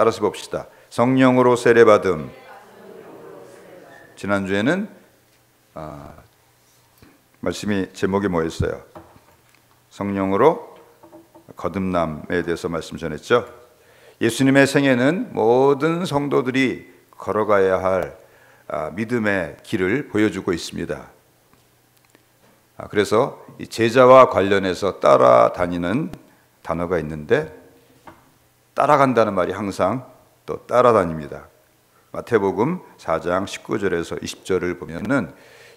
따라서 봅시다. 성령으로 세례받음. 지난주에는 말씀이 제목이 뭐였어요? 성령으로 거듭남에 대해서 말씀 전했죠. 예수님의 생애는 모든 성도들이 걸어가야 할 믿음의 길을 보여주고 있습니다. 그래서 이 제자와 관련해서 따라다니는 단어가 있는데, 따라간다는 말이 항상 또 따라다닙니다. 마태복음 4장 19절에서 20절을 보면은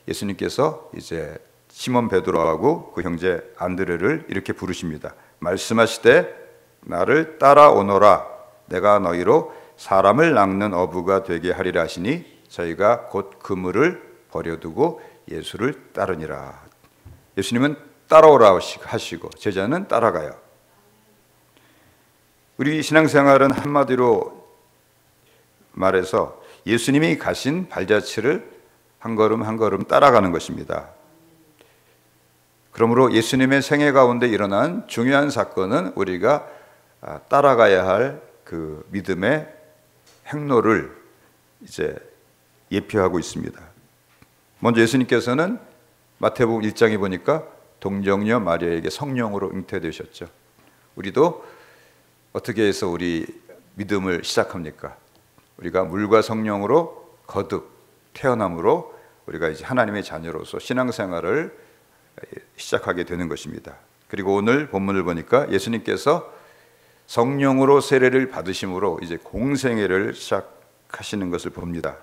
예수님께서 이제 시몬 베드로하고 그 형제 안드레를 이렇게 부르십니다. 말씀하시되 나를 따라오너라. 내가 너희로 사람을 낚는 어부가 되게 하리라 하시니 저희가 곧 그물을 버려두고 예수를 따르니라. 예수님은 따라오라 하시고 제자는 따라가요. 우리 신앙생활은 한마디로 말해서 예수님이 가신 발자취를 한 걸음 한 걸음 따라가는 것입니다. 그러므로 예수님의 생애 가운데 일어난 중요한 사건은 우리가 따라가야 할 그 믿음의 행로를 이제 예표하고 있습니다. 먼저 예수님께서는 마태복음 1장에 보니까 동정녀 마리아에게 성령으로 잉태되셨죠. 우리도 어떻게 해서 우리 믿음을 시작합니까? 우리가 물과 성령으로 거듭 태어남으로 우리가 이제 하나님의 자녀로서 신앙생활을 시작하게 되는 것입니다. 그리고 오늘 본문을 보니까 예수님께서 성령으로 세례를 받으심으로 이제 공생애를 시작하시는 것을 봅니다.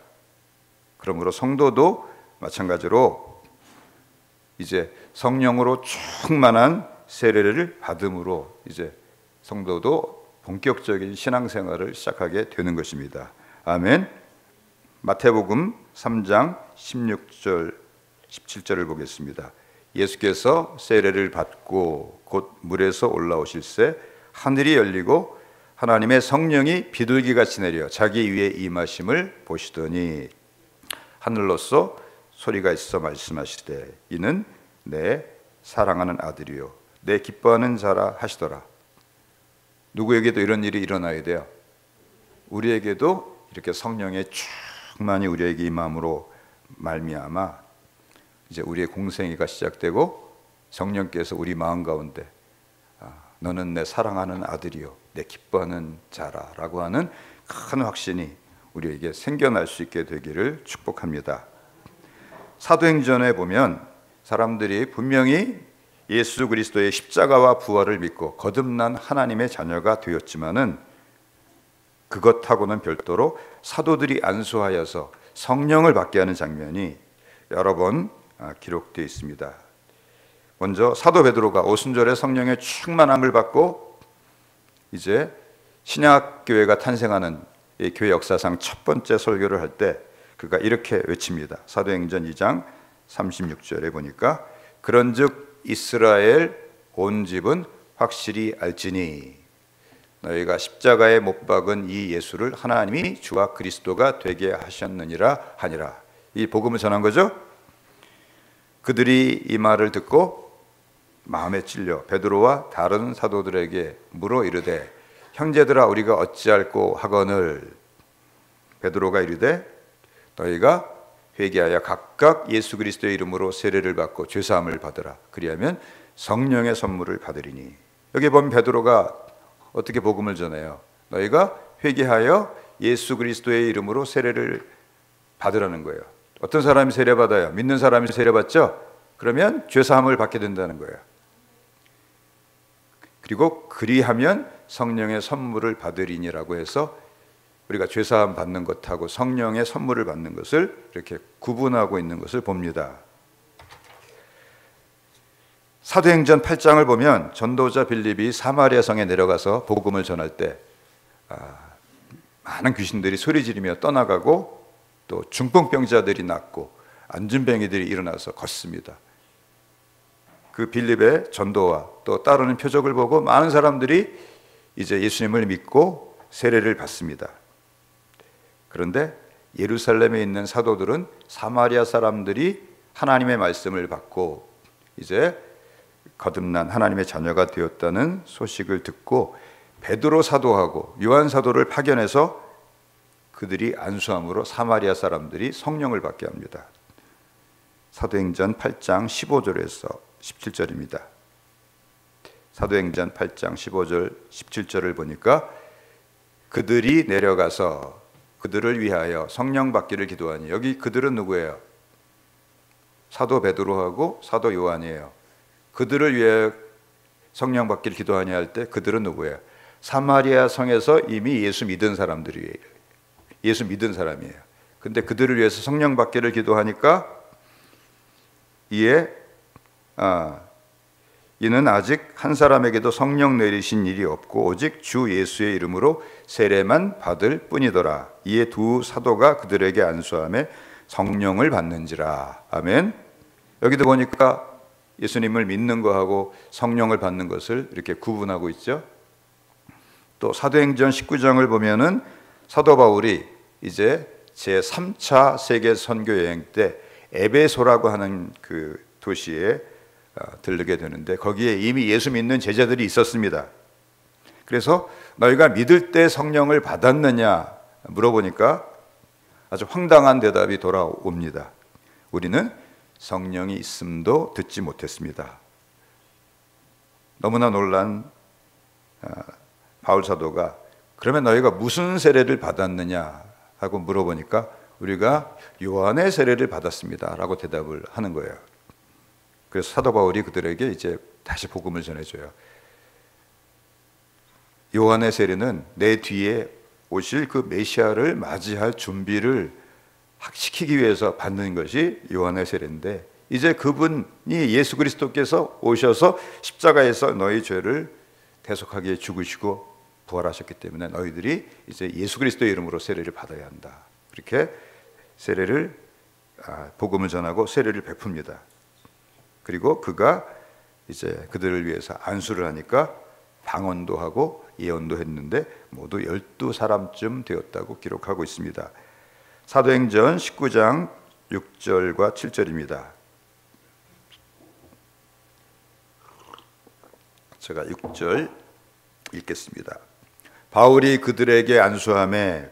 그러므로 성도도 마찬가지로 이제 성령으로 충만한 세례를 받음으로 이제 성도도 본격적인 신앙생활을 시작하게 되는 것입니다. 아멘. 마태복음 3장 16절 17절을 보겠습니다. 예수께서 세례를 받고 곧 물에서 올라오실새 하늘이 열리고 하나님의 성령이 비둘기같이 내려 자기 위에 임하심을 보시더니 하늘로서 소리가 있어 말씀하시되 이는 내 사랑하는 아들이요 내 기뻐하는 자라 하시더라. 누구에게도 이런 일이 일어나야 돼요. 우리에게도 이렇게 성령의 충만히 우리에게 임함으로 말미암아 이제 우리의 공생애가 시작되고 성령께서 우리 마음 가운데 너는 내 사랑하는 아들이요 내 기뻐하는 자라라고 하는 큰 확신이 우리에게 생겨날 수 있게 되기를 축복합니다. 사도행전에 보면 사람들이 분명히 예수 그리스도의 십자가와 부활을 믿고 거듭난 하나님의 자녀가 되었지만은 그것하고는 별도로 사도들이 안수하여서 성령을 받게 하는 장면이 여러 번 기록되어 있습니다. 먼저 사도 베드로가 오순절에 성령의 충만함을 받고 이제 신약교회가 탄생하는 교회 역사상 첫 번째 설교를 할 때 그가 이렇게 외칩니다. 사도행전 2장 36절에 보니까 그런즉 이스라엘 온 집은 확실히 알지니 너희가 십자가에 못 박은 이 예수를 하나님이 주와 그리스도가 되게 하셨느니라 하니라. 이 복음을 전한 거죠. 그들이 이 말을 듣고 마음에 찔려 베드로와 다른 사도들에게 물어 이르되 형제들아 우리가 어찌할꼬 하거늘 베드로가 이르되 너희가 회개하여 각각 예수 그리스도의 이름으로 세례를 받고 죄사함을 받으라. 그리하면 성령의 선물을 받으리니. 여기 보면 베드로가 어떻게 복음을 전해요? 너희가 회개하여 예수 그리스도의 이름으로 세례를 받으라는 거예요. 어떤 사람이 세례 받아요? 믿는 사람이 세례 받죠? 그러면 죄사함을 받게 된다는 거예요. 그리고 그리하면 성령의 선물을 받으리니라고 해서 우리가 죄사함 받는 것하고 성령의 선물을 받는 것을 이렇게 구분하고 있는 것을 봅니다. 사도행전 8장을 보면 전도자 빌립이 사마리아 성에 내려가서 복음을 전할 때 많은 귀신들이 소리 지르며 떠나가고 또 중풍병자들이 낫고 안진뱅이들이 일어나서 걷습니다. 그 빌립의 전도와 또 따르는 표적을 보고 많은 사람들이 이제 예수님을 믿고 세례를 받습니다. 그런데 예루살렘에 있는 사도들은 사마리아 사람들이 하나님의 말씀을 받고 이제 거듭난 하나님의 자녀가 되었다는 소식을 듣고 베드로 사도하고 요한 사도를 파견해서 그들이 안수함으로 사마리아 사람들이 성령을 받게 합니다. 사도행전 8장 15절에서 17절입니다. 사도행전 8장 15절 17절을 보니까 그들이 내려가서 그들을 위하여 성령 받기를 기도하니, 여기 그들은 누구예요? 사도 베드로하고 사도 요한이에요. 그들을 위해 성령 받기를 기도하니 할 때 그들은 누구예요? 사마리아 성에서 이미 예수 믿은 사람들이에요. 예수 믿은 사람이에요. 근데 그들을 위해서 성령 받기를 기도하니까 이는 아직 한 사람에게도 성령 내리신 일이 없고 오직 주 예수의 이름으로 세례만 받을 뿐이더라. 이에 두 사도가 그들에게 안수하며 성령을 받는지라. 아멘. 여기도 보니까 예수님을 믿는 거하고 성령을 받는 것을 이렇게 구분하고 있죠. 또 사도행전 19장을 보면은 사도 바울이 이제 제3차 세계 선교 여행 때 에베소라고 하는 그 도시에 들르게 되는데 거기에 이미 예수 믿는 제자들이 있었습니다. 그래서 너희가 믿을 때 성령을 받았느냐 물어보니까 아주 황당한 대답이 돌아옵니다. 우리는 성령이 있음도 듣지 못했습니다. 너무나 놀란 바울 사도가 그러면 너희가 무슨 세례를 받았느냐 하고 물어보니까 우리가 요한의 세례를 받았습니다 라고 대답을 하는 거예요. 그래서 사도 바울이 그들에게 이제 다시 복음을 전해줘요. 요한의 세례는 내 뒤에 오실 그 메시아를 맞이할 준비를 시키기 위해서 받는 것이 요한의 세례인데, 이제 그분이 예수 그리스도께서 오셔서 십자가에서 너희 죄를 대속하게 죽으시고 부활하셨기 때문에 너희들이 이제 예수 그리스도의 이름으로 세례를 받아야 한다. 그렇게 세례를 복음을 전하고 세례를 베풉니다. 그리고 그가 이제 그들을 위해서 안수를 하니까 방언도 하고 예언도 했는데 모두 12사람쯤 되었다고 기록하고 있습니다. 사도행전 19장 6절과 7절입니다. 제가 6절 읽겠습니다. 바울이 그들에게 안수하매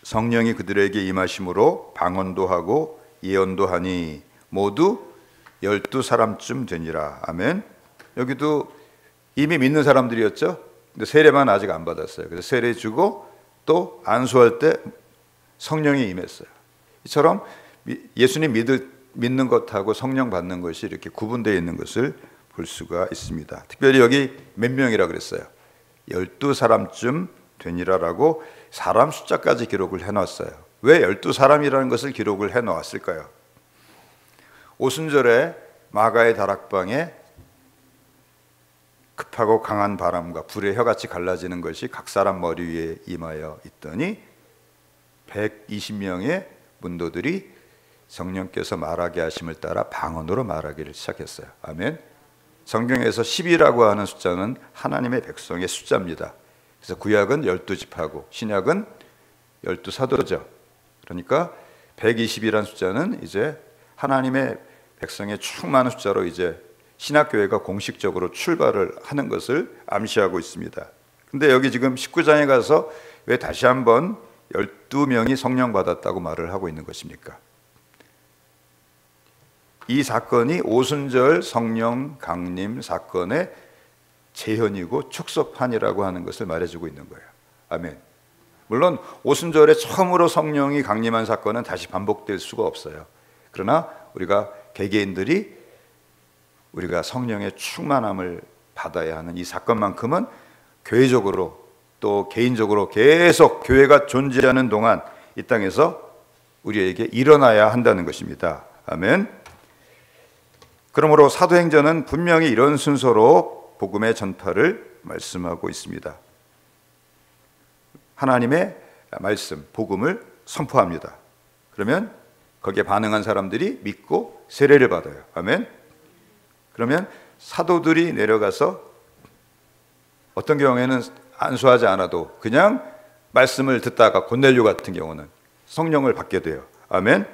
성령이 그들에게 임하심으로 방언도 하고 예언도 하니 모두 12사람쯤 되니라. 아멘. 여기도 이미 믿는 사람들이었죠. 근데 세례만 아직 안 받았어요. 그래서 세례 주고 또 안수할 때 성령이 임했어요. 이처럼 예수님 믿는 것하고 성령 받는 것이 이렇게 구분되어 있는 것을 볼 수가 있습니다. 특별히 여기 몇 명이라 그랬어요? 12사람쯤 되니라라고 사람 숫자까지 기록을 해놨어요. 왜 12사람이라는 것을 기록을 해놓았을까요? 오순절에 마가의 다락방에 급하고 강한 바람과 불의 혀같이 갈라지는 것이 각 사람 머리 위에 임하여 있더니 120명의 문도들이 성령께서 말하게 하심을 따라 방언으로 말하기를 시작했어요. 아멘. 성경에서 10이라고 하는 숫자는 하나님의 백성의 숫자입니다. 그래서 구약은 12지파고 신약은 12사도죠. 그러니까 120이라는 숫자는 이제 하나님의 백성의 충만한 숫자로 이제 신학교회가 공식적으로 출발을 하는 것을 암시하고 있습니다. 근데 여기 지금 19장에 가서 왜 다시 한번 12명이 성령 받았다고 말을 하고 있는 것입니까? 이 사건이 오순절 성령 강림 사건의 재현이고 축소판이라고 하는 것을 말해주고 있는 거예요. 아멘. 물론 오순절에 처음으로 성령이 강림한 사건은 다시 반복될 수가 없어요. 그러나 우리가 개개인들이 우리가 성령의 충만함을 받아야 하는 이 사건만큼은 교회적으로 또 개인적으로 계속 교회가 존재하는 동안 이 땅에서 우리에게 일어나야 한다는 것입니다. 아멘. 그러므로 사도행전은 분명히 이런 순서로 복음의 전파를 말씀하고 있습니다. 하나님의 말씀, 복음을 선포합니다. 그러면 거기에 반응한 사람들이 믿고 세례를 받아요. 아멘. 그러면 사도들이 내려가서 어떤 경우에는 안수하지 않아도 그냥 말씀을 듣다가 고넬료 같은 경우는 성령을 받게 돼요. 아멘.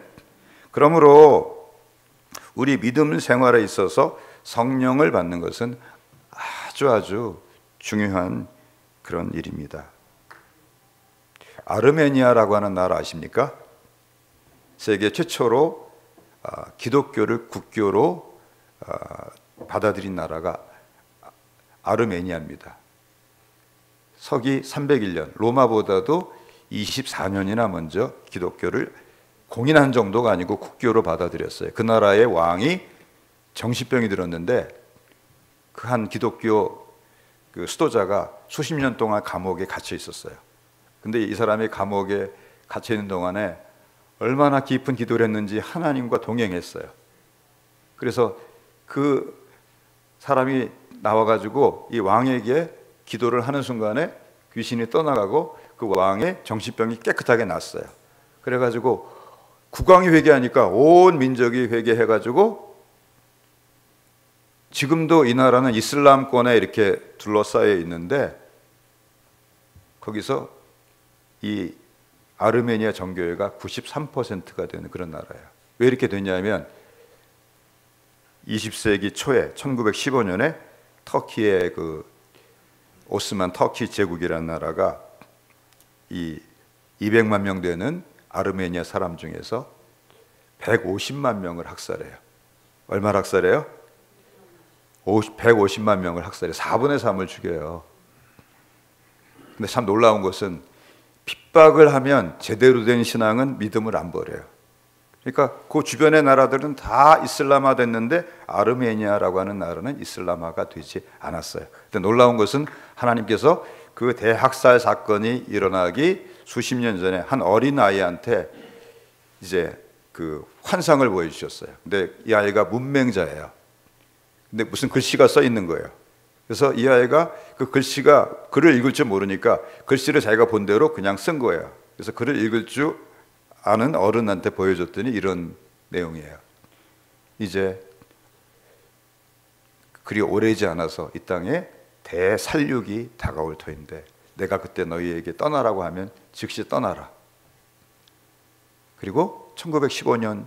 그러므로 우리 믿음 생활에 있어서 성령을 받는 것은 아주 중요한 그런 일입니다. 아르메니아라고 하는 나라 아십니까? 세계 최초로 기독교를 국교로 받아들인 나라가 아르메니아입니다. 서기 301년, 로마보다도 24년이나 먼저 기독교를 공인한 정도가 아니고 국교로 받아들였어요. 그 나라의 왕이 정신병이 들었는데 그 한 기독교 그 수도자가 수십 년 동안 감옥에 갇혀 있었어요. 근데 이 사람이 감옥에 갇혀 있는 동안에 얼마나 깊은 기도를 했는지 하나님과 동행했어요. 그래서 그 사람이 나와가지고 이 왕에게 기도를 하는 순간에 귀신이 떠나가고 그 왕의 정신병이 깨끗하게 났어요. 그래가지고 국왕이 회개하니까 온 민족이 회개해가지고 지금도 이 나라는 이슬람권에 이렇게 둘러싸여 있는데 거기서 이 아르메니아 정교회가 93%가 되는 그런 나라예요. 왜 이렇게 됐냐면 20세기 초에 1915년에 터키의 그 오스만 터키 제국이라는 나라가 이 200만 명 되는 아르메니아 사람 중에서 150만 명을 학살해요. 얼마를 학살해요? 150만 명을 학살해요. 4분의 3을 죽여요. 근데 참 놀라운 것은 핍박을 하면 제대로 된 신앙은 믿음을 안 버려요. 그러니까 그 주변의 나라들은 다 이슬람화 됐는데 아르메니아라고 하는 나라는 이슬람화가 되지 않았어요. 근데 놀라운 것은 하나님께서 그 대학살 사건이 일어나기 수십 년 전에 한 어린 아이한테 이제 그 환상을 보여주셨어요. 근데 이 아이가 문맹자예요. 근데 무슨 글씨가 써 있는 거예요. 그래서 이 아이가 그 글씨가 글을 읽을 줄 모르니까 글씨를 자기가 본 대로 그냥 쓴 거예요. 그래서 글을 읽을 줄 아는 어른한테 보여줬더니 이런 내용이에요. 이제 그리 오래지 않아서 이 땅에 대살육이 다가올 터인데 내가 그때 너희에게 떠나라고 하면 즉시 떠나라. 그리고 1915년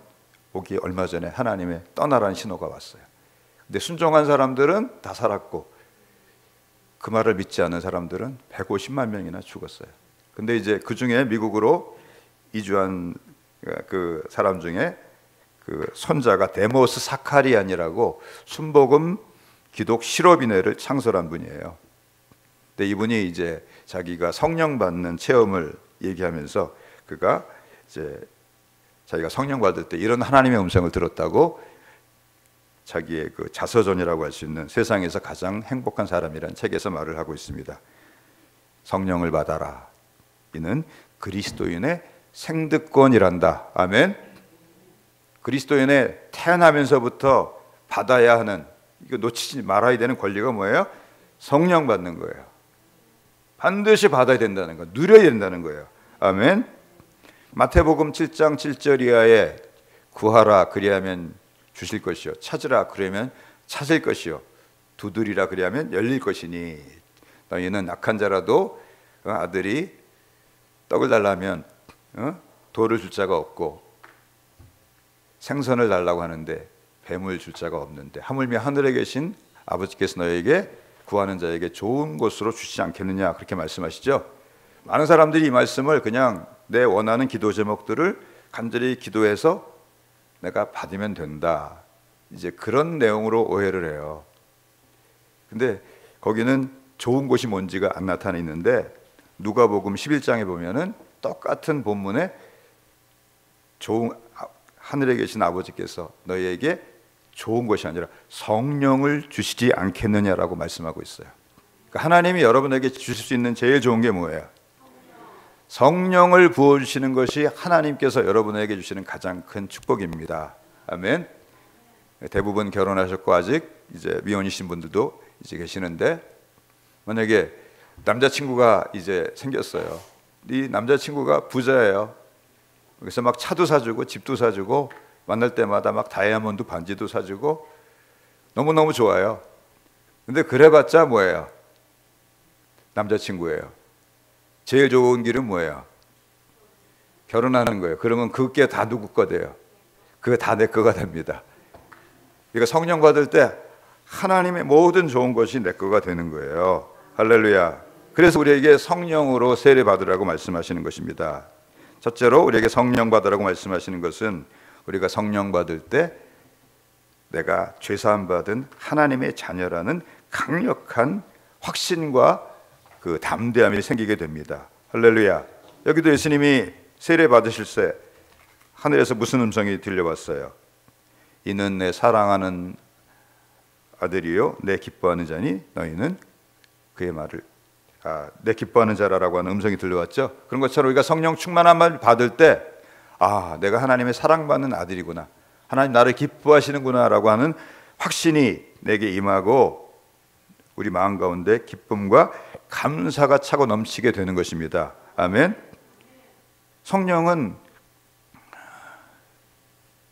오기 얼마 전에 하나님의 떠나라는 신호가 왔어요. 근데 순종한 사람들은 다 살았고 그 말을 믿지 않는 사람들은 150만 명이나 죽었어요. 근데 이제 그 중에 미국으로 이주한 그 사람 중에 그 손자가 데모스 사카리안이라고 순복음 기독 실업인회를 창설한 분이에요. 근데 이분이 이제 자기가 성령 받는 체험을 얘기하면서 그가 이제 자기가 성령 받을 때 이런 하나님의 음성을 들었다고 자기의 그 자서전이라고 할 수 있는 세상에서 가장 행복한 사람이라는 책에서 말을 하고 있습니다. 성령을 받아라. 이는 그리스도인의 생득권이란다. 아멘. 그리스도인의 태어나면서부터 받아야 하는, 이거 놓치지 말아야 되는 권리가 뭐예요? 성령 받는 거예요. 반드시 받아야 된다는 거, 누려야 된다는 거예요. 아멘. 마태복음 7장 7절 이하에 구하라 그리하면 주실 것이요, 찾으라 그러면 찾을 것이요, 두드리라 그리하면 열릴 것이니 너희는 악한 자라도 아들이 떡을 달라면 돌을 줄 자가 없고 생선을 달라고 하는데 뱀을 줄 자가 없는데 하물며 하늘에 계신 아버지께서 너에게 구하는 자에게 좋은 곳으로 주시지 않겠느냐, 그렇게 말씀하시죠. 많은 사람들이 이 말씀을 그냥 내 원하는 기도 제목들을 간절히 기도해서 내가 받으면 된다, 이제 그런 내용으로 오해를 해요. 근데 거기는 좋은 곳이 뭔지가 안 나타나 있는데 누가복음 11장에 보면은 똑같은 본문에 좋은 하늘에 계신 아버지께서 너희에게 좋은 것이 아니라 성령을 주시지 않겠느냐라고 말씀하고 있어요. 그러니까 하나님이 여러분에게 주실 수 있는 제일 좋은 게 뭐예요? 성령을 부어주시는 것이 하나님께서 여러분에게 주시는 가장 큰 축복입니다. 아멘. 대부분 결혼하셨고 아직 이제 미혼이신 분들도 이제 계시는데, 만약에 남자친구가 이제 생겼어요. 이 남자친구가 부자예요. 그래서 막 차도 사주고 집도 사주고 만날 때마다 막 다이아몬드 반지도 사주고 너무너무 좋아요. 근데 그래봤자 뭐예요? 남자친구예요. 제일 좋은 길은 뭐예요? 결혼하는 거예요. 그러면 그게 다 누구 거 돼요? 그게 다 내 거가 됩니다. 그러니까 성령 받을 때 하나님의 모든 좋은 것이 내 거가 되는 거예요. 할렐루야. 그래서 우리에게 성령으로 세례 받으라고 말씀하시는 것입니다. 첫째로 우리에게 성령 받으라고 말씀하시는 것은 우리가 성령 받을 때 내가 죄사함 받은 하나님의 자녀라는 강력한 확신과 그 담대함이 생기게 됩니다. 할렐루야. 여기도 예수님이 세례 받으실 때 하늘에서 무슨 음성이 들려왔어요? 이는 내 사랑하는 아들이요 내 기뻐하는 자니 너희는 그의 말을 내 기뻐하는 자라라고 하는 음성이 들려왔죠. 그런 것처럼 우리가 성령 충만함을 받을 때 내가 하나님의 사랑받는 아들이구나, 하나님 나를 기뻐하시는구나 라고 하는 확신이 내게 임하고 우리 마음 가운데 기쁨과 감사가 차고 넘치게 되는 것입니다. 아멘. 성령은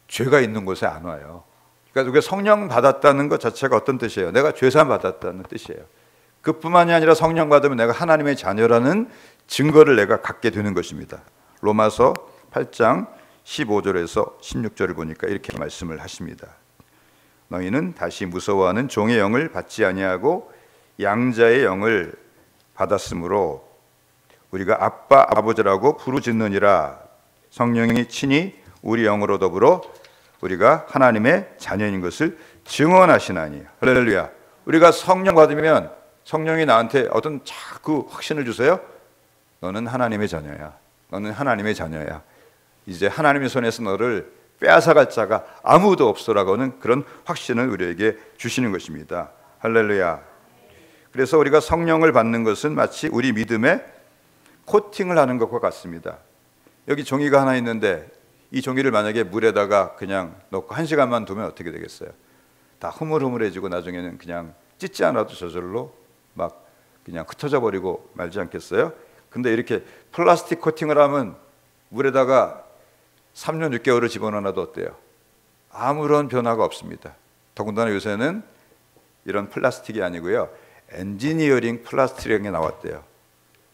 죄가 있는 곳에 안 와요. 그러니까 우리가 성령 받았다는 것 자체가 어떤 뜻이에요? 내가 죄사함 받았다는 뜻이에요. 그뿐만이 아니라 성령 받으면 내가 하나님의 자녀라는 증거를 내가 갖게 되는 것입니다. 로마서 8장 15절에서 16절을 보니까 이렇게 말씀을 하십니다. 너희는 다시 무서워하는 종의 영을 받지 아니하고 양자의 영을 받았으므로 우리가 아빠 아버지라고 부르짖느니라. 성령이 친히 우리 영으로 더불어 우리가 하나님의 자녀인 것을 증언하시나니. 할렐루야. 우리가 성령 받으면 성령이 나한테 어떤 자꾸 확신을 주세요. 너는 하나님의 자녀야. 너는 하나님의 자녀야. 이제 하나님의 손에서 너를 빼앗아갈 자가 아무도 없어라고 하는 그런 확신을 우리에게 주시는 것입니다. 할렐루야. 그래서 우리가 성령을 받는 것은 마치 우리 믿음에 코팅을 하는 것과 같습니다. 여기 종이가 하나 있는데 이 종이를 만약에 물에다가 그냥 넣고 1시간만 두면 어떻게 되겠어요? 다 흐물흐물해지고 나중에는 그냥 찢지 않아도 저절로 막 그냥 흩어져 버리고 말지 않겠어요? 근데 이렇게 플라스틱 코팅을 하면 물에다가 3년 6개월을 집어넣어도 어때요? 아무런 변화가 없습니다. 더군다나 요새는 이런 플라스틱이 아니고요, 엔지니어링 플라스틱이 나왔대요.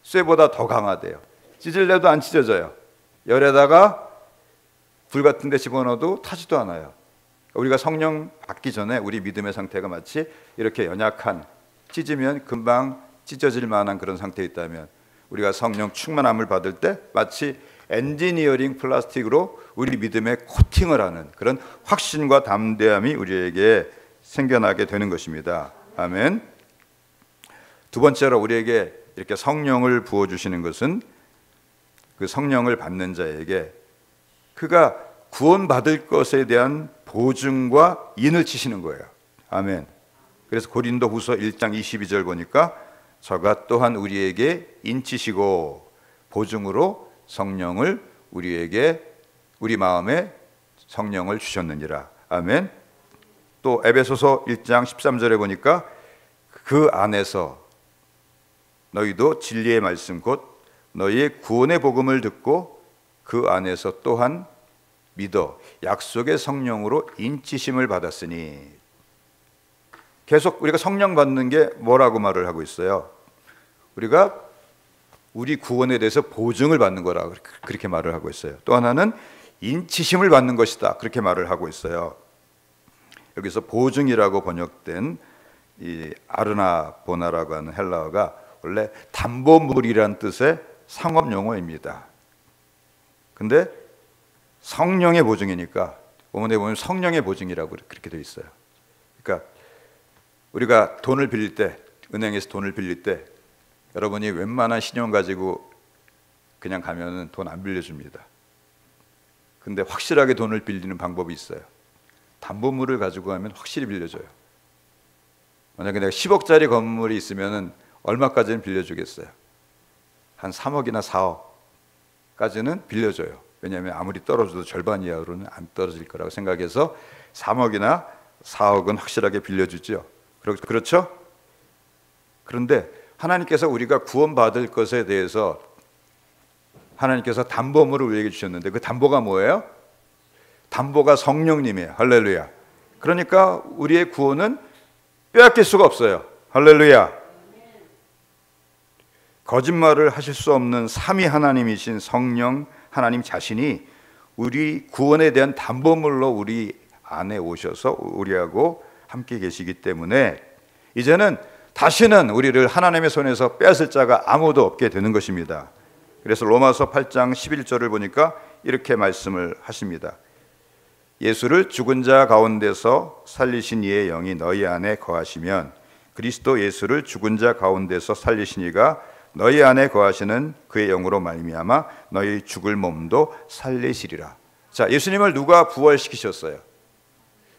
쇠보다 더 강하대요. 찢을래도 안 찢어져요. 열에다가 불 같은 데 집어넣어도 타지도 않아요. 우리가 성령 받기 전에 우리 믿음의 상태가 마치 이렇게 연약한, 찢으면 금방 찢어질 만한 그런 상태에 있다면, 우리가 성령 충만함을 받을 때 마치 엔지니어링 플라스틱으로 우리 믿음에 코팅을 하는 그런 확신과 담대함이 우리에게 생겨나게 되는 것입니다. 아멘. 두 번째로 우리에게 이렇게 성령을 부어주시는 것은 그 성령을 받는 자에게 그가 구원받을 것에 대한 보증과 인을 치시는 거예요. 아멘. 그래서 고린도후서 1장 22절 보니까 저가 또한 우리에게 인치시고 보증으로 성령을 우리에게, 우리 마음에 성령을 주셨느니라. 아멘. 또 에베소서 1장 13절에 보니까 그 안에서 너희도 진리의 말씀 곧 너희의 구원의 복음을 듣고 그 안에서 또한 믿어 약속의 성령으로 인치심을 받았으니. 계속 우리가 성령 받는 게 뭐라고 말을 하고 있어요? 우리가 우리 구원에 대해서 보증을 받는 거라 그렇게 말을 하고 있어요. 또 하나는 인치심을 받는 것이다 그렇게 말을 하고 있어요. 여기서 보증이라고 번역된 이 아르나보나라고 하는 헬라어가 원래 담보물이란 뜻의 상업 용어입니다. 근데 성령의 보증이니까 원문에 보면 성령의 보증이라고 그렇게 되어 있어요. 그러니까 우리가 돈을 빌릴 때, 은행에서 돈을 빌릴 때 여러분이 웬만한 신용 가지고 그냥 가면은 돈 안 빌려줍니다. 근데 확실하게 돈을 빌리는 방법이 있어요. 담보물을 가지고 가면 확실히 빌려줘요. 만약에 내가 10억짜리 건물이 있으면은 얼마까지는 빌려주겠어요? 한 3억이나 4억까지는 빌려줘요. 왜냐하면 아무리 떨어져도 절반 이하로는 안 떨어질 거라고 생각해서 3억이나 4억은 확실하게 빌려주죠. 그렇죠? 그런데 하나님께서 우리가 구원받을 것에 대해서 하나님께서 담보물을 우리에게 주셨는데 그 담보가 뭐예요? 담보가 성령님이에요. 할렐루야. 그러니까 우리의 구원은 빼앗길 수가 없어요. 할렐루야. 거짓말을 하실 수 없는 삼위 하나님이신 성령 하나님 자신이 우리 구원에 대한 담보물로 우리 안에 오셔서 우리하고 함께 계시기 때문에 이제는 다시는 우리를 하나님의 손에서 빼앗을 자가 아무도 없게 되는 것입니다. 그래서 로마서 8장 11절을 보니까 이렇게 말씀을 하십니다. 예수를 죽은 자 가운데서 살리신 이의 영이 너희 안에 거하시면 그리스도 예수를 죽은 자 가운데서 살리신 이가 너희 안에 거하시는 그의 영으로 말미암아 너희 죽을 몸도 살리시리라. 자, 예수님을 누가 부활시키셨어요?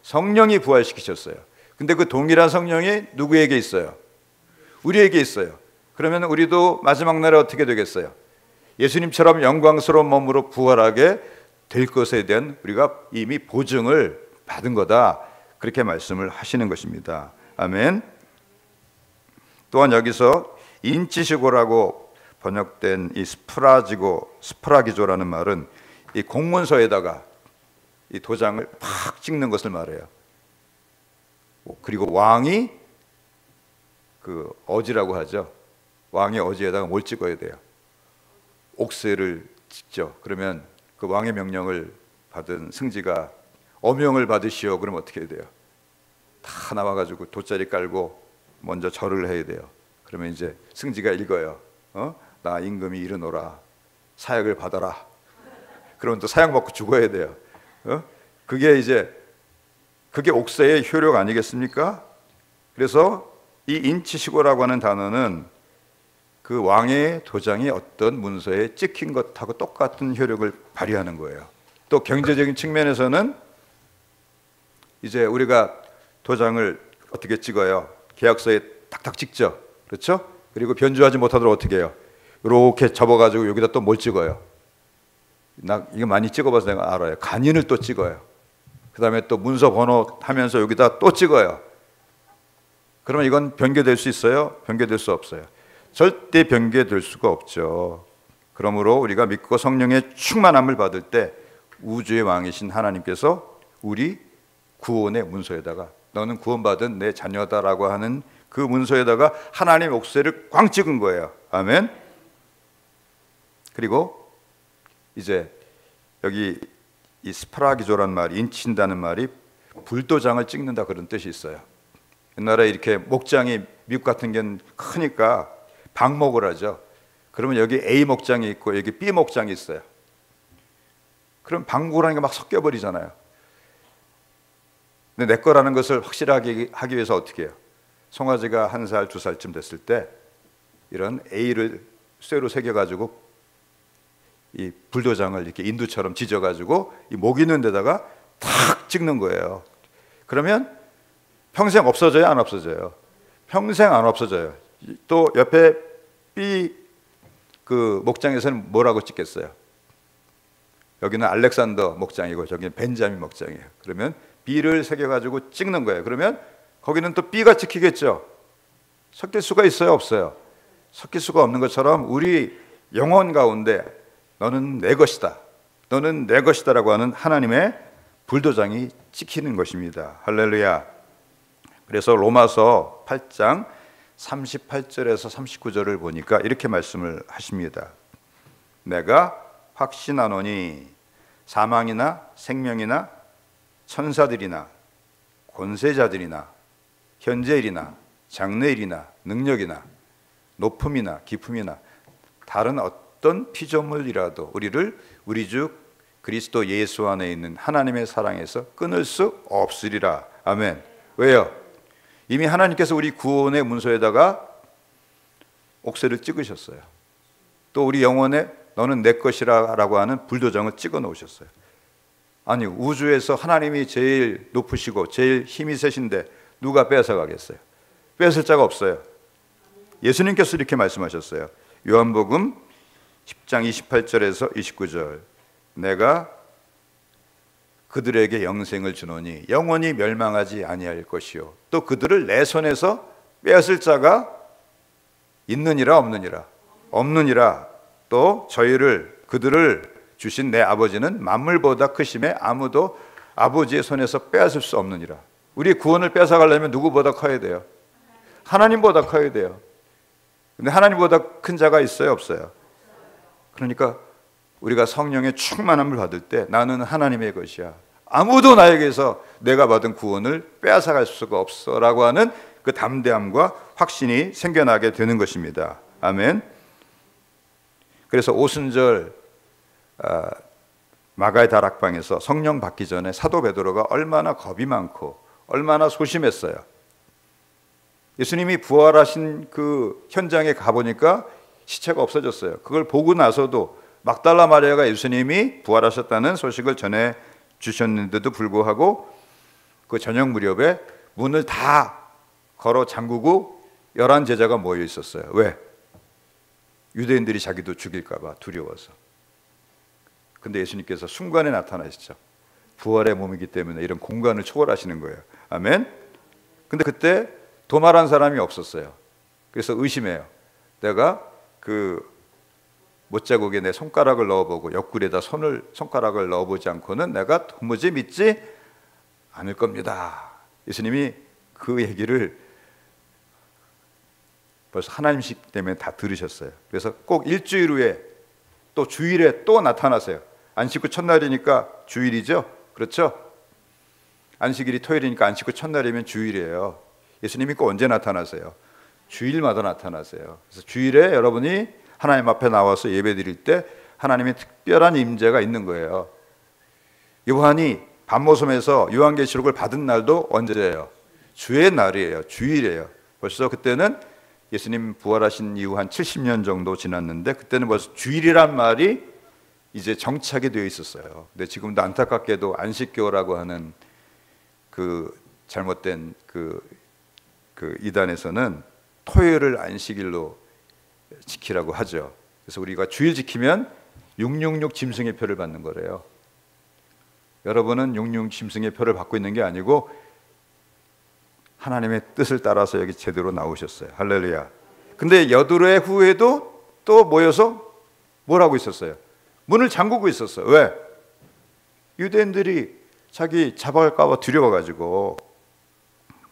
성령이 부활시키셨어요. 근데 그 동일한 성령이 누구에게 있어요? 우리에게 있어요. 그러면 우리도 마지막 날에 어떻게 되겠어요? 예수님처럼 영광스러운 몸으로 부활하게 될 것에 대한 우리가 이미 보증을 받은 거다. 그렇게 말씀을 하시는 것입니다. 아멘. 또한 여기서 인치시고라고 번역된 이 스프라기조라는 말은 이 공문서에다가 이 도장을 팍 찍는 것을 말해요. 그리고 왕이 그 어지라고 하죠. 왕의 어지에다가 뭘 찍어야 돼요? 옥새를 찍죠. 그러면 그 왕의 명령을 받은 승지가 어명을 받으시오. 그러면 어떻게 해야 돼요? 다 나와가지고 돗자리 깔고 먼저 절을 해야 돼요. 그러면 이제 승지가 읽어요. 나 임금이 이르노라. 사약을 받아라. 그러면 또 사약 받고 죽어야 돼요. 그게 옥새의 효력 아니겠습니까? 그래서 이 인치시고라고 하는 단어는 그 왕의 도장이 어떤 문서에 찍힌 것하고 똑같은 효력을 발휘하는 거예요. 또 경제적인 측면에서는 이제 우리가 도장을 어떻게 찍어요? 계약서에 탁탁 찍죠. 그렇죠? 그리고 변조하지 못하도록 어떻게 해요? 이렇게 접어가지고 여기다 또 뭘 찍어요? 나 이거 많이 찍어봐서 내가 알아요. 간인을 또 찍어요. 그 다음에 또 문서 번호 하면서 여기다 또 찍어요. 그러면 이건 변개될 수 있어요? 변개될 수 없어요. 절대 변개될 수가 없죠. 그러므로 우리가 믿고 성령의 충만함을 받을 때 우주의 왕이신 하나님께서 우리 구원의 문서에다가 너는 구원받은 내 자녀다라고 하는 그 문서에다가 하나님의 옥새를 꽝 찍은 거예요. 아멘. 그리고 이제 여기 이 스파라기조란 말이 인친다는 말이 불도장을 찍는다 그런 뜻이 있어요. 옛날에 이렇게 목장이 미국 같은 경우는 크니까 방목을 하죠. 그러면 여기 A 목장이 있고 여기 B 목장이 있어요. 그럼 방목이라는 게 막 섞여 버리잖아요. 근데 내 거라는 것을 확실하게 하기 위해서 어떻게 해요? 송아지가 1살, 2살쯤 됐을 때 이런 A를 쇠로 새겨가지고 이 불도장을 이렇게 인두처럼 지져가지고 이 목 있는 데다가 탁 찍는 거예요. 그러면 평생 없어져요, 안 없어져요? 평생 안 없어져요. 또 옆에 B 그 목장에서는 뭐라고 찍겠어요? 여기는 알렉산더 목장이고 저기는 벤자민 목장이에요. 그러면 B를 새겨가지고 찍는 거예요. 그러면 거기는 또 B가 찍히겠죠. 섞일 수가 있어요, 없어요? 섞일 수가 없는 것처럼 우리 영혼 가운데 너는 내 것이다, 너는 내 것이다 라고 하는 하나님의 불도장이 찍히는 것입니다. 할렐루야. 그래서 로마서 8장 38절에서 39절을 보니까 이렇게 말씀을 하십니다. 내가 확신하노니 사망이나 생명이나 천사들이나 권세자들이나 현재일이나 장래일이나 능력이나 높음이나 깊음이나 다른 어떤 피조물이라도 우리를 우리 주 그리스도 예수 안에 있는 하나님의 사랑에서 끊을 수 없으리라. 아멘. 왜요? 이미 하나님께서 우리 구원의 문서에다가 옥새를 찍으셨어요. 또 우리 영혼에 너는 내 것이라 라고 하는 불도장을 찍어 놓으셨어요. 아니, 우주에서 하나님이 제일 높으시고 제일 힘이 세신데 누가 뺏어 가겠어요? 뺏을 자가 없어요. 예수님께서 이렇게 말씀하셨어요. 요한복음 10장 28절에서 29절. 내가 그들에게 영생을 주노니 영원히 멸망하지 아니할 것이요 또 그들을 내 손에서 빼앗을 자가 있느니라 없느니라? 없느니라. 또 그들을 주신 내 아버지는 만물보다 크심에 아무도 아버지의 손에서 빼앗을 수 없느니라. 우리 구원을 뺏어가려면 누구보다 커야 돼요? 하나님보다 커야 돼요. 근데 하나님보다 큰 자가 있어요, 없어요? 그러니까 우리가 성령의 충만함을 받을 때 나는 하나님의 것이야, 아무도 나에게서 내가 받은 구원을 빼앗아갈 수가 없어 라고 하는 그 담대함과 확신이 생겨나게 되는 것입니다. 아멘. 그래서 오순절 마가의 다락방에서 성령 받기 전에 사도 베드로가 얼마나 겁이 많고 얼마나 소심했어요. 예수님이 부활하신 그 현장에 가보니까 시체가 없어졌어요. 그걸 보고 나서도 막달라 마리아가 예수님이 부활하셨다는 소식을 전해 주셨는데도 불구하고 그 저녁 무렵에 문을 다 걸어 잠그고 11 제자가 모여 있었어요. 왜? 유대인들이 자기도 죽일까 봐 두려워서. 근데 예수님께서 순간에 나타나시죠. 부활의 몸이기 때문에 이런 공간을 초월하시는 거예요. 아멘. 근데 그때 도마란 사람이 없었어요. 그래서 의심해요. 내가 그 못자국에 내 손가락을 넣어보고 옆구리에다 손가락을 넣어보지 않고는 내가 도무지 믿지 않을 겁니다. 예수님이 그 얘기를 벌써 하나님식 때문에 다 들으셨어요. 그래서 꼭 일주일 후에 또 주일에 또 나타나세요. 안식 후 첫날이니까 주일이죠. 그렇죠? 안식일이 토요일이니까 안식 후 첫날이면 주일이에요. 예수님이 꼭 언제 나타나세요? 주일마다 나타나세요. 그래서 주일에 여러분이 하나님 앞에 나와서 예배 드릴 때 하나님의 특별한 임재가 있는 거예요. 요한이 반모섬에서 요한계시록을 받은 날도 언제예요? 주의 날이에요. 주일이에요. 벌써 그때는 예수님 부활하신 이후 한 70년 정도 지났는데 그때는 벌써 주일이란 말이 이제 정착이 되어 있었어요. 근데 지금도 안타깝게도 안식교라고 하는 그 잘못된 그 이단에서는 토요일을 안식일로 지키라고 하죠. 그래서 우리가 주일 지키면 666 짐승의 표를 받는 거래요. 여러분은 666 짐승의 표를 받고 있는 게 아니고 하나님의 뜻을 따라서 여기 제대로 나오셨어요. 할렐루야. 근데 여드레 후에도 또 모여서 뭘 하고 있었어요? 문을 잠그고 있었어요. 왜? 유대인들이 자기 잡아갈까 봐 두려워가지고.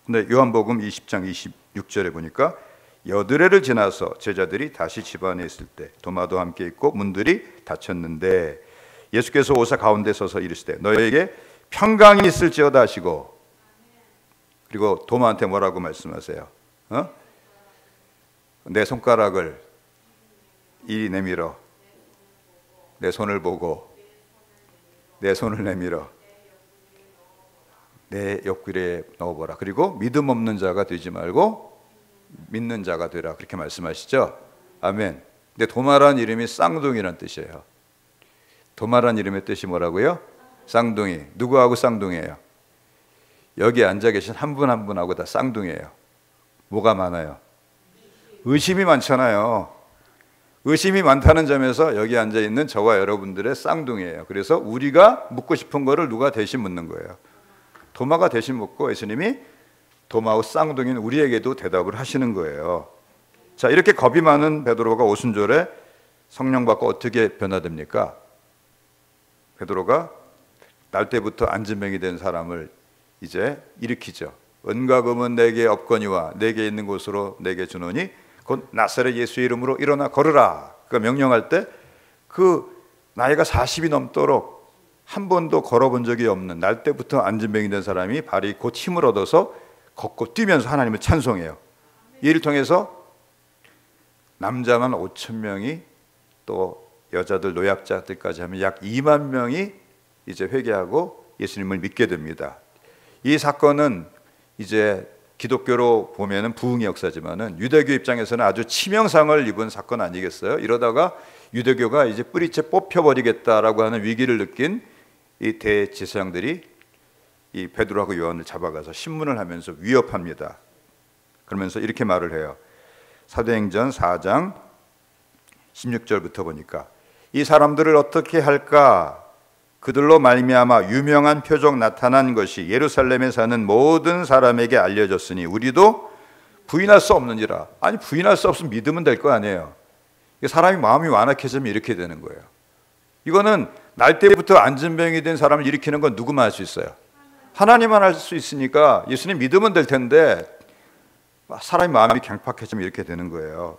근데 요한복음 20장 26절에 보니까 여드레를 지나서 제자들이 다시 집 안에 있을 때 도마도 함께 있고 문들이 닫혔는데 예수께서 오사 가운데 서서 이르시되 너희에게 평강이 있을지어다 하시고, 그리고 도마한테 뭐라고 말씀하세요? 내 손가락을 이리 내밀어, 내 손을 보고 내 손을 내밀어 내 옆구리에 넣어보라. 그리고 믿음 없는 자가 되지 말고 믿는 자가 되라. 그렇게 말씀하시죠. 아멘. 근데 도마란 이름이 쌍둥이란 뜻이에요. 도마란 이름의 뜻이 뭐라고요? 쌍둥이. 누구하고 쌍둥이에요? 여기 앉아 계신 한 분 한 분하고 다 쌍둥이에요. 뭐가 많아요? 의심이 많잖아요. 의심이 많다는 점에서 여기 앉아 있는 저와 여러분들의 쌍둥이에요. 그래서 우리가 묻고 싶은 거를 누가 대신 묻는 거예요. 도마가 대신 묻고 예수님이 도마와 쌍둥이는 우리에게도 대답을 하시는 거예요. 자, 이렇게 겁이 많은 베드로가 오순절에 성령 받고 어떻게 변화됩니까? 베드로가 날 때부터 안진뱅이 된 사람을 이제 일으키죠. 은과 금은 내게 없거니와 내게 있는 곳으로 내게 주노니 곧 나사렛 예수의 이름으로 일어나 걸으라. 그가 명령할 때 그 나이가 40이 넘도록 한 번도 걸어본 적이 없는 날 때부터 안진뱅이 된 사람이 발이 곧 힘을 얻어서 걷고 뛰면서 하나님을 찬송해요. 이를 통해서 남자만 5천 명이 또 여자들 노약자들까지 하면 약 2만 명이 이제 회개하고 예수님을 믿게 됩니다. 이 사건은 이제 기독교로 보면은 부흥의 역사지만은 유대교 입장에서는 아주 치명상을 입은 사건 아니겠어요? 이러다가 유대교가 이제 뿌리째 뽑혀버리겠다라고 하는 위기를 느낀 이 대제사장들이 이 베드로하고 요한을 잡아가서 신문을 하면서 위협합니다. 그러면서 이렇게 말을 해요. 사도행전 4장 16절부터 보니까 이 사람들을 어떻게 할까? 그들로 말미암아 유명한 표적 나타난 것이 예루살렘에 사는 모든 사람에게 알려졌으니 우리도 부인할 수 없느니라. 아니, 부인할 수 없으면 믿으면 될 거 아니에요. 사람이 마음이 완악해지면 이렇게 되는 거예요. 이거는 날 때부터 안진병이 된 사람을 일으키는 건 누구만 할 수 있어요? 하나님만 할 수 있으니까 예수님 믿으면 될 텐데 사람의 마음이 강팍해지면 이렇게 되는 거예요.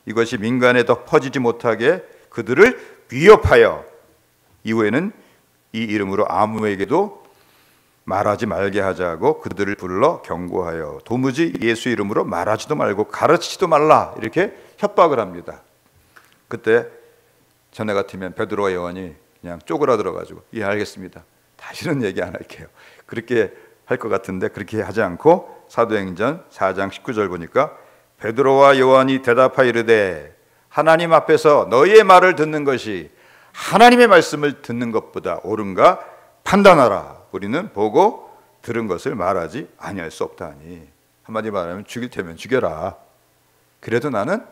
이것이 민간에 더 퍼지지 못하게 그들을 위협하여 이후에는 이 이름으로 아무에게도 말하지 말게 하자고 그들을 불러 경고하여 도무지 예수 이름으로 말하지도 말고 가르치지도 말라 이렇게 협박을 합니다. 그때 전에 같으면 베드로와 요한이 그냥 쪼그라들어가지고 예 알겠습니다. 다시는 얘기 안 할게요. 그렇게 할 것 같은데 그렇게 하지 않고 사도행전 4장 19절 보니까 베드로와 요한이 대답하여 이르되 하나님 앞에서 너희의 말을 듣는 것이 하나님의 말씀을 듣는 것보다 옳은가 판단하라. 우리는 보고 들은 것을 말하지 아니할 수 없다니. 한마디 말하면 죽일 테면 죽여라. 그래도 나는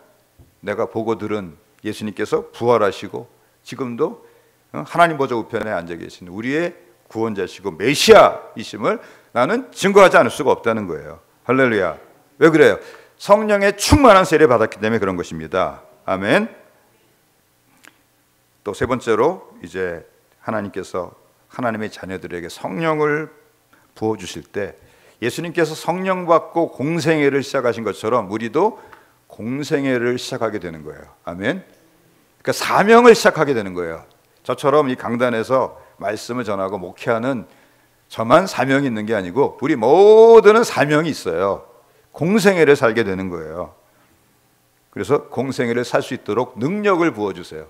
내가 보고 들은 예수님께서 부활하시고 지금도 하나님 보좌 우편에 앉아 계신 우리의 구원자시고 메시아이심을 나는 증거하지 않을 수가 없다는 거예요. 할렐루야. 왜 그래요? 성령의 충만한 세례 받았기 때문에 그런 것입니다. 아멘. 또 세 번째로 이제 하나님께서 하나님의 자녀들에게 성령을 부어주실 때 예수님께서 성령 받고 공생애를 시작하신 것처럼 우리도 공생애를 시작하게 되는 거예요. 아멘. 그러니까 사명을 시작하게 되는 거예요. 저처럼 이 강단에서 말씀을 전하고 목회하는 저만 사명이 있는 게 아니고 우리 모두는 사명이 있어요. 공생애를 살게 되는 거예요. 그래서 공생애를 살 수 있도록 능력을 부어주세요.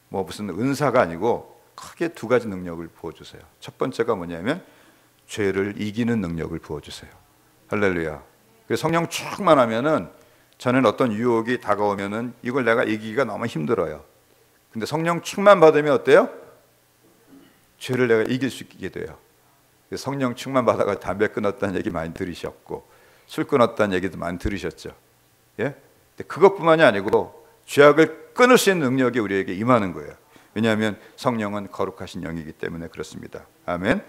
뭐 무슨 은사가 아니고 크게 두 가지 능력을 부어주세요. 첫 번째가 뭐냐면 죄를 이기는 능력을 부어주세요. 할렐루야. 그래서 성령 충만하면은 저는 어떤 유혹이 다가오면은 이걸 내가 이기기가 너무 힘들어요. 근데 성령 충만 받으면 어때요? 죄를 내가 이길 수 있게 돼요. 성령 충만 받아가 담배 끊었다는 얘기 많이 들으셨고 술 끊었다는 얘기도 많이 들으셨죠. 예? 근데 그것뿐만이 아니고 죄악을 끊을 수 있는 능력이 우리에게 임하는 거예요. 왜냐하면 성령은 거룩하신 영이기 때문에 그렇습니다. 아멘.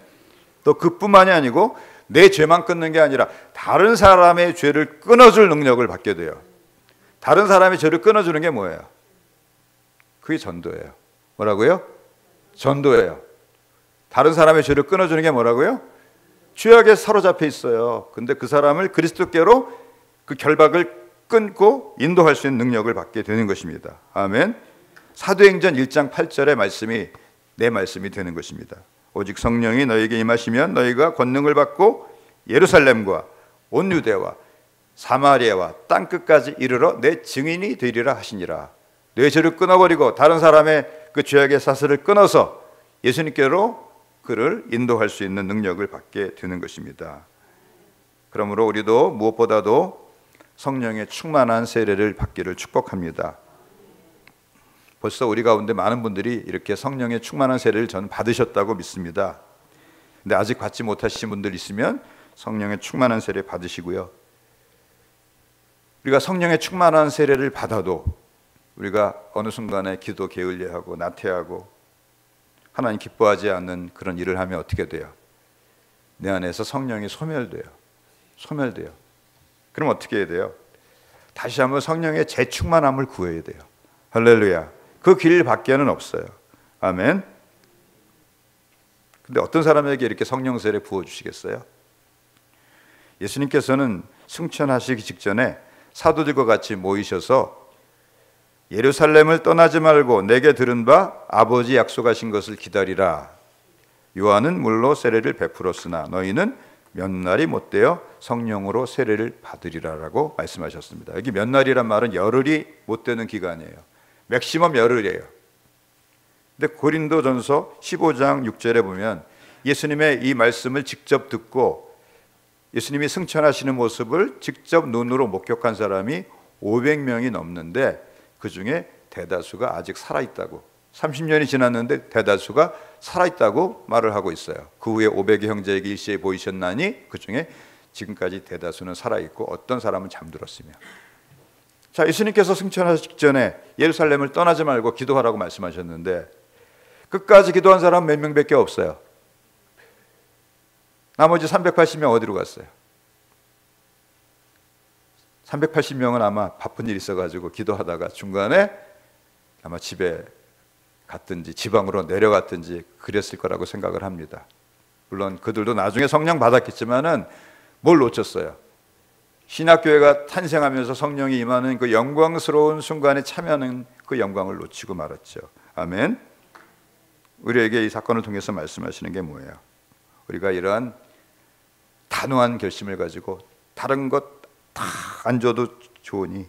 또 그뿐만이 아니고 내 죄만 끊는 게 아니라 다른 사람의 죄를 끊어줄 능력을 받게 돼요. 다른 사람의 죄를 끊어주는 게 뭐예요? 그게 전도예요. 뭐라고요? 전도예요. 다른 사람의 죄를 끊어주는 게 뭐라고요? 죄악에 사로잡혀 있어요. 근데 그 사람을 그리스도께로 그 결박을 끊고 인도할 수 있는 능력을 받게 되는 것입니다. 아멘. 사도행전 1장 8절의 말씀이 내 말씀이 되는 것입니다. 오직 성령이 너에게 임하시면 너희가 권능을 받고 예루살렘과 온 유대와 사마리아와 땅 끝까지 이르러 내 증인이 되리라 하시니라. 내 죄를 끊어버리고 다른 사람의 그 죄악의 사슬을 끊어서 예수님께로 그를 인도할 수 있는 능력을 받게 되는 것입니다. 그러므로 우리도 무엇보다도 성령의 충만한 세례를 받기를 축복합니다. 벌써 우리 가운데 많은 분들이 이렇게 성령의 충만한 세례를 저는 받으셨다고 믿습니다. 근데 아직 받지 못하신 분들 있으면 성령의 충만한 세례 받으시고요. 우리가 성령의 충만한 세례를 받아도 우리가 어느 순간에 기도 게을리하고 나태하고 하나님 기뻐하지 않는 그런 일을 하면 어떻게 돼요? 내 안에서 성령이 소멸돼요. 소멸돼요. 그럼 어떻게 해야 돼요? 다시 한번 성령의 재충만함을 구해야 돼요. 할렐루야. 그 길밖에는 없어요. 아멘. 근데 어떤 사람에게 이렇게 성령 세례 부어주시겠어요? 예수님께서는 승천하시기 직전에 사도들과 같이 모이셔서 예루살렘을 떠나지 말고 내게 들은 바 아버지 약속하신 것을 기다리라. 요한은 물로 세례를 베풀었으나 너희는 몇 날이 못되어 성령으로 세례를 받으리라라고 말씀하셨습니다. 여기 몇 날이란 말은 열흘이 못 되는 기간이에요. 맥시멈 열흘이에요. 근데 고린도전서 15장 6절에 보면 예수님의 이 말씀을 직접 듣고 예수님이 승천하시는 모습을 직접 눈으로 목격한 사람이 500명이 넘는데 그 중에 대다수가 아직 살아있다고, 30년이 지났는데 대다수가 살아있다고 말을 하고 있어요. 그 후에 500의 형제에게 일시에 보이셨나니 그 중에 지금까지 대다수는 살아있고 어떤 사람은 잠들었으며. 자, 예수님께서 승천하시기 직전에 예루살렘을 떠나지 말고 기도하라고 말씀하셨는데 끝까지 기도한 사람 몇 명밖에 없어요. 나머지 380명 어디로 갔어요? 380명은 아마 바쁜 일이 있어가지고 기도하다가 중간에 아마 집에 갔든지 지방으로 내려갔든지 그랬을 거라고 생각을 합니다. 물론 그들도 나중에 성령 받았겠지만은 뭘 놓쳤어요? 신학교회가 탄생하면서 성령이 임하는 그 영광스러운 순간에 참여하는 그 영광을 놓치고 말았죠. 아멘. 우리에게 이 사건을 통해서 말씀하시는 게 뭐예요? 우리가 이러한 단호한 결심을 가지고 다른 것 다 안 줘도 좋으니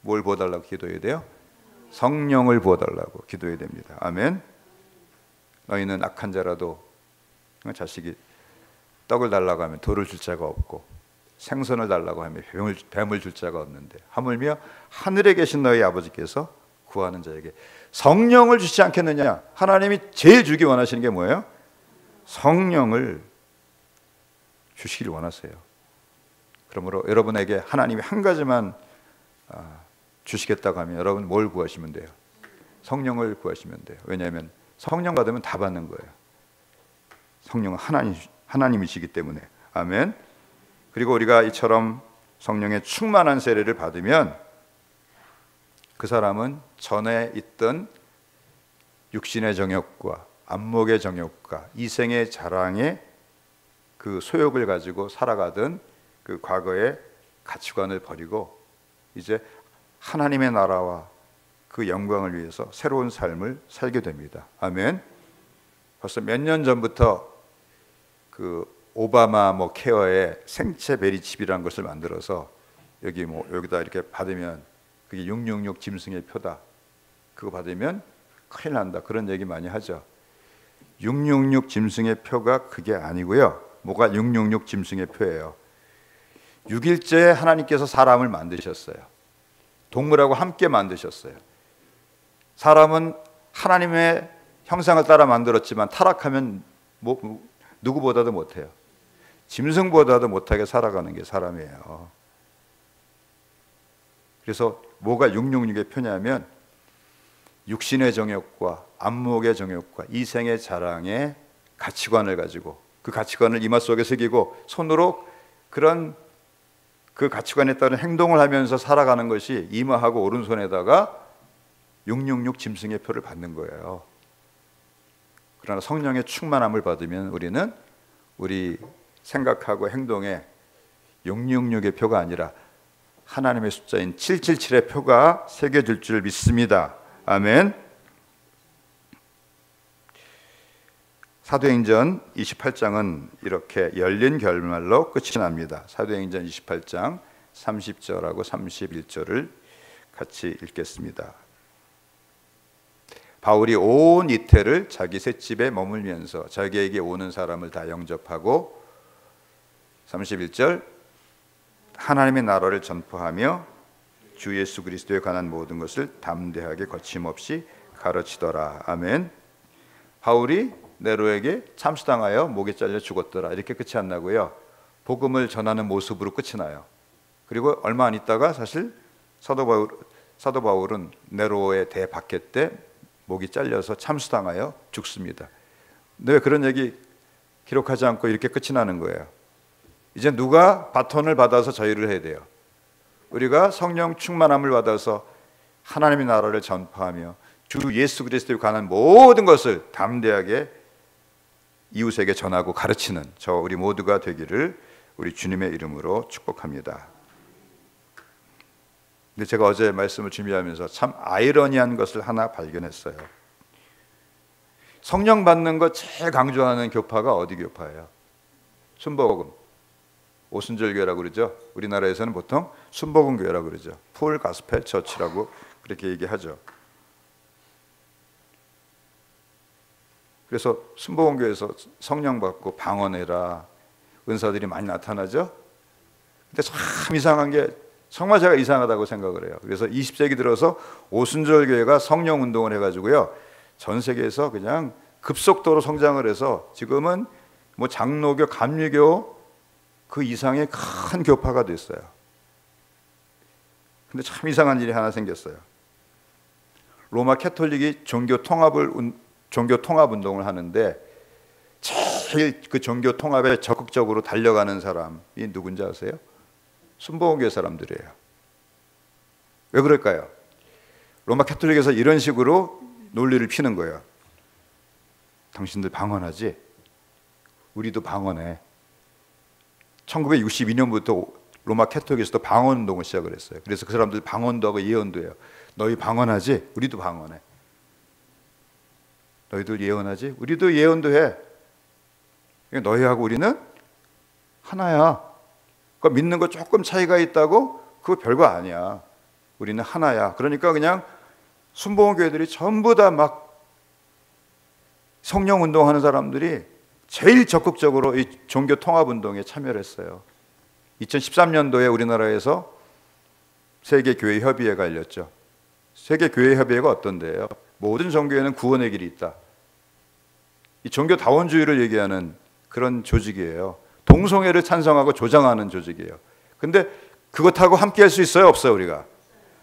뭘 부어달라고 기도해야 돼요? 성령을 부어달라고 기도해야 됩니다. 아멘. 너희는 악한 자라도 자식이 떡을 달라고 하면 돌을 줄 자가 없고 생선을 달라고 하면 뱀을 줄 자가 없는데 하물며 하늘에 계신 너희 아버지께서 구하는 자에게 성령을 주시지 않겠느냐. 하나님이 제일 주기 원하시는 게 뭐예요? 성령을 주시기를 원하세요. 그러므로 여러분에게 하나님이 한 가지만 주시겠다고 하면 여러분 뭘 구하시면 돼요? 성령을 구하시면 돼요. 왜냐하면 성령 받으면 다 받는 거예요. 성령은 하나님이시기 때문에. 아멘. 그리고 우리가 이처럼 성령의 충만한 세례를 받으면 그 사람은 전에 있던 육신의 정욕과 안목의 정욕과 이생의 자랑의 그 소욕을 가지고 살아가던 그 과거의 가치관을 버리고 이제 하나님의 나라와 그 영광을 위해서 새로운 삶을 살게 됩니다. 아멘. 벌써 몇 년 전부터 그 오바마 케어의 생체 베리칩이라는 것을 만들어서 여기다 이렇게 받으면 그게 666 짐승의 표다. 그거 받으면 큰일 난다. 그런 얘기 많이 하죠. 666 짐승의 표가 그게 아니고요. 뭐가 666 짐승의 표예요? 6일째에 하나님께서 사람을 만드셨어요. 동물하고 함께 만드셨어요. 사람은 하나님의 형상을 따라 만들었지만 타락하면 누구보다도 못해요. 짐승보다도 못하게 살아가는 게 사람이에요. 그래서 뭐가 666의 표냐면 육신의 정욕과 안목의 정욕과 이생의 자랑의 가치관을 가지고 그 가치관을 이마 속에 새기고 손으로 그런 그 가치관에 따른 행동을 하면서 살아가는 것이 이마하고 오른손에다가 666 짐승의 표를 받는 거예요. 그러나 성령의 충만함을 받으면 우리는 우리 생각하고 행동에 666의 표가 아니라 하나님의 숫자인 777의 표가 새겨질 줄 믿습니다. 아멘. 사도행전 28장은 이렇게 열린 결말로 끝이 납니다. 사도행전 28장 30절하고 31절을 같이 읽겠습니다. 바울이 온 이태를 자기 셋집에 머물면서 자기에게 오는 사람을 다 영접하고 31절 하나님의 나라를 전파하며 주 예수 그리스도에 관한 모든 것을 담대하게 거침없이 가르치더라. 아멘. 바울이 네로에게 참수당하여 목에 잘려 죽었더라. 이렇게 끝이 안 나고요. 복음을 전하는 모습으로 끝이 나요. 그리고 얼마 안 있다가 사실 사도 바울은 네로의 대박해 때 목이 잘려서 참수당하여 죽습니다. 근데 왜 그런 얘기 기록하지 않고 이렇게 끝이 나는 거예요? 이제 누가 바톤을 받아서 저희를 해야 돼요? 우리가 성령 충만함을 받아서 하나님의 나라를 전파하며 주 예수 그리스도에 관한 모든 것을 담대하게 이웃에게 전하고 가르치는 우리 모두가 되기를 우리 주님의 이름으로 축복합니다. 근데 제가 어제 말씀을 준비하면서 참 아이러니한 것을 하나 발견했어요. 성령 받는 거 제일 강조하는 교파가 어디 교파예요? 순복음, 오순절교회라고 그러죠. 우리나라에서는 보통 순복음교회라고 그러죠. 풀 가스펠 처치라고 그렇게 얘기하죠. 그래서 순복음교회에서 성령 받고 방언해라 은사들이 많이 나타나죠. 근데 참 이상한 게 정말 제가 이상하다고 생각을 해요. 그래서 20세기 들어서 오순절교회가 성령 운동을 해가지고요, 전 세계에서 그냥 급속도로 성장을 해서 지금은 뭐 장로교, 감리교 그 이상의 큰 교파가 됐어요. 근데 참 이상한 일이 하나 생겼어요. 로마 캐톨릭이 종교 통합 운동을 하는데 제일 그 종교 통합에 적극적으로 달려가는 사람이 누군지 아세요? 순복음교회 사람들이에요. 왜 그럴까요? 로마 캐톨릭에서 이런 식으로 논리를 피는 거예요. 당신들 방언하지? 우리도 방언해. 1962년부터 로마 캐톨릭에서도 방언 운동을 시작을 했어요. 그래서 그 사람들 방언도 하고 예언도 해요. 너희 방언하지? 우리도 방언해. 너희들 예언하지? 우리도 예언도 해. 너희하고 우리는 하나야. 그러니까 믿는 거 조금 차이가 있다고 그거 별거 아니야. 우리는 하나야. 그러니까 그냥 순복음 교회들이 전부 다 막 성령 운동하는 사람들이 제일 적극적으로 이 종교 통합 운동에 참여를 했어요. 2013년도에 우리나라에서 세계교회협의회가 열렸죠. 세계교회협의회가 어떤데요? 모든 종교에는 구원의 길이 있다. 이 종교다원주의를 얘기하는 그런 조직이에요. 동성애를 찬성하고 조장하는 조직이에요. 근데 그것하고 함께 할 수 있어요? 없어요? 우리가?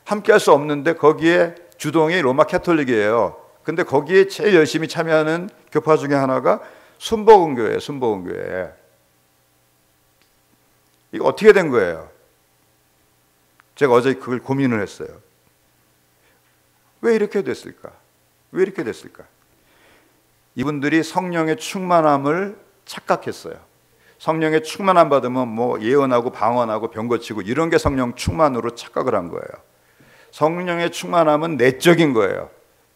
함께 할 수 없는데 거기에 주동이 로마 캐톨릭이에요. 근데 거기에 제일 열심히 참여하는 교파 중에 하나가 순복음교회예요. 순복음교회. 이거 어떻게 된 거예요? 제가 어제 그걸 고민을 했어요. 왜 이렇게 됐을까? 왜 이렇게 됐을까? 이분들이 성령의 충만함을 착각했어요. 성령의 충만함 받으면 뭐 예언하고 방언하고 병 고치고 이런 게 성령 충만으로 착각을 한 거예요. 성령의 충만함은 내적인 거예요.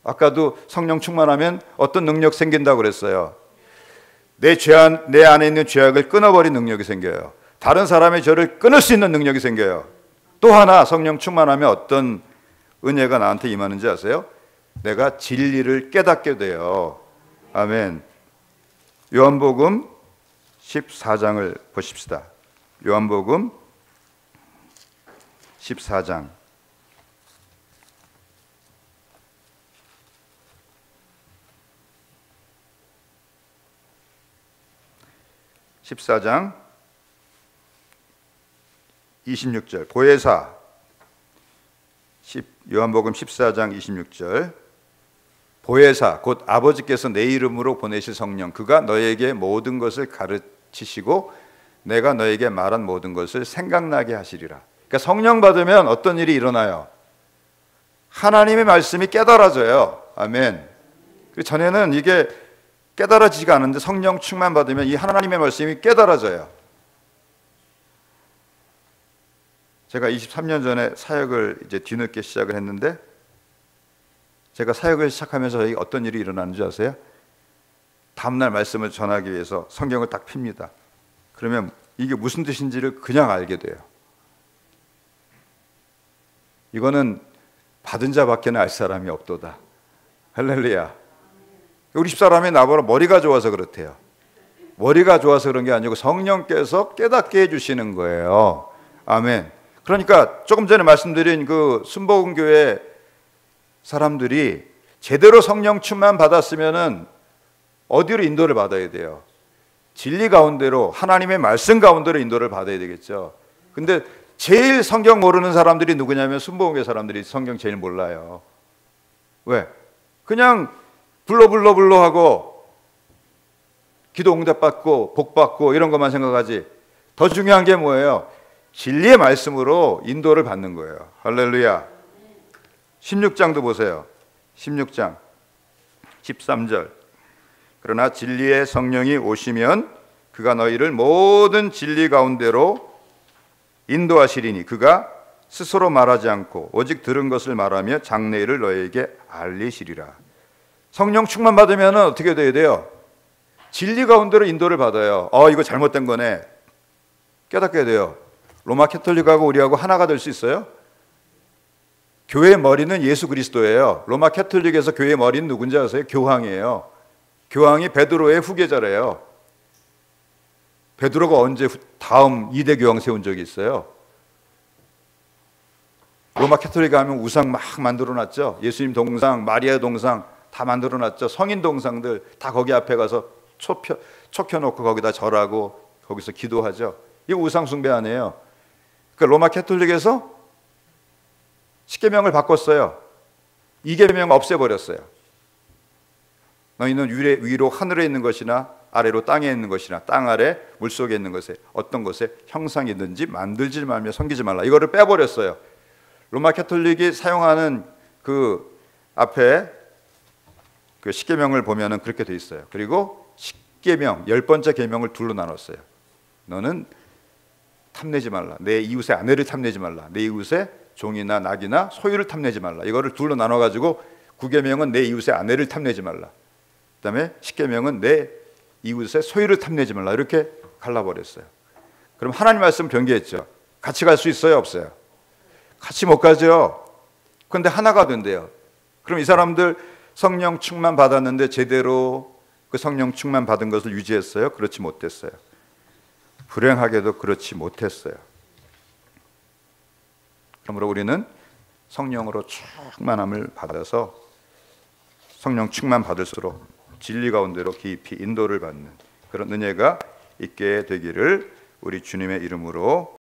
아까도 성령 충만하면 어떤 능력 생긴다고 그랬어요. 내 안에 있는 죄악을 끊어버린 능력이 생겨요. 다른 사람의 죄를 끊을 수 있는 능력이 생겨요. 또 하나 성령 충만하면 어떤 은혜가 나한테 임하는지 아세요? 내가 진리를 깨닫게 돼요. 아멘. 요한복음 14장을 보십시다. 요한복음 14장 14장 26절 보혜사 요한복음 14장 26절 보혜사 곧 아버지께서 내 이름으로 보내실 성령 그가 너에게 모든 것을 가르치시고 내가 너에게 말한 모든 것을 생각나게 하시리라. 그러니까 성령 받으면 어떤 일이 일어나요? 하나님의 말씀이 깨달아져요. 아멘. 전에는 이게 깨달아지지가 않은데 성령 충만 받으면 이 하나님의 말씀이 깨달아져요. 제가 23년 전에 사역을 이제 뒤늦게 시작을 했는데 제가 사역을 시작하면서 어떤 일이 일어나는 줄 아세요? 다음날 말씀을 전하기 위해서 성경을 딱 핍니다. 그러면 이게 무슨 뜻인지를 그냥 알게 돼요. 이거는 받은 자밖에는 알 사람이 없도다. 할렐루야. 우리 집사람이 나보러 머리가 좋아서 그렇대요. 머리가 좋아서 그런 게 아니고 성령께서 깨닫게 해주시는 거예요. 아멘. 그러니까 조금 전에 말씀드린 그 순복음교회 사람들이 제대로 성령 충만 받았으면은 어디로 인도를 받아야 돼요? 진리 가운데로 하나님의 말씀 가운데로 인도를 받아야 되겠죠. 근데 제일 성경 모르는 사람들이 누구냐면 순복음교회 사람들이 성경 제일 몰라요. 왜? 그냥 불러 하고 기도 응답 받고 복 받고 이런 것만 생각하지. 더 중요한 게 뭐예요? 진리의 말씀으로 인도를 받는 거예요. 할렐루야. 16장도 보세요. 16장 13절 그러나 진리의 성령이 오시면 그가 너희를 모든 진리 가운데로 인도하시리니 그가 스스로 말하지 않고 오직 들은 것을 말하며 장래일을 너희에게 알리시리라. 성령 충만 받으면 어떻게 돼야 돼요? 진리 가운데로 인도를 받아요. 이거 잘못된 거네. 깨닫게 돼요. 로마 캐톨릭하고 우리하고 하나가 될 수 있어요? 교회의 머리는 예수 그리스도예요. 로마 캐톨릭에서 교회의 머리는 누군지 아세요? 교황이에요. 교황이 베드로의 후계자래요. 베드로가 언제 다음 2대 교황 세운 적이 있어요? 로마 캐톨릭 가면 우상 막 만들어놨죠. 예수님 동상, 마리아 동상 다 만들어놨죠. 성인 동상들 다 거기 앞에 가서 초 켜놓고 거기다 절하고 거기서 기도하죠. 이거 우상 숭배 아니에요. 그러니까 로마 캐톨릭에서 10계명을 바꿨어요. 2계명 없애버렸어요. 너희는 위로 하늘에 있는 것이나 아래로 땅에 있는 것이나 땅 아래 물속에 있는 것에 어떤 것에 형상이든지 만들지 말며 섬기지 말라. 이거를 빼버렸어요. 로마 캐톨릭이 사용하는 그 앞에 그 10계명을 보면은 그렇게 돼 있어요. 그리고 10계명 10번째 계명을 둘로 나눴어요. 너는 탐내지 말라. 내 이웃의 아내를 탐내지 말라. 내 이웃의 종이나 낙이나 소유를 탐내지 말라. 이거를 둘로 나눠가지고 9계명은 내 이웃의 아내를 탐내지 말라. 그 다음에 10계명은 내 이웃의 소유를 탐내지 말라 이렇게 갈라버렸어요. 그럼 하나님 말씀 변개했죠. 같이 갈 수 있어요, 없어요? 같이 못 가죠. 그런데 하나가 된대요. 그럼 이 사람들 성령 충만 받았는데 제대로 그 성령 충만 받은 것을 유지했어요? 그렇지 못했어요. 불행하게도 그렇지 못했어요. 그러므로 우리는 성령으로 충만함을 받아서 성령 충만 받을수록 진리 가운데로 깊이 인도를 받는 그런 은혜가 있게 되기를 우리 주님의 이름으로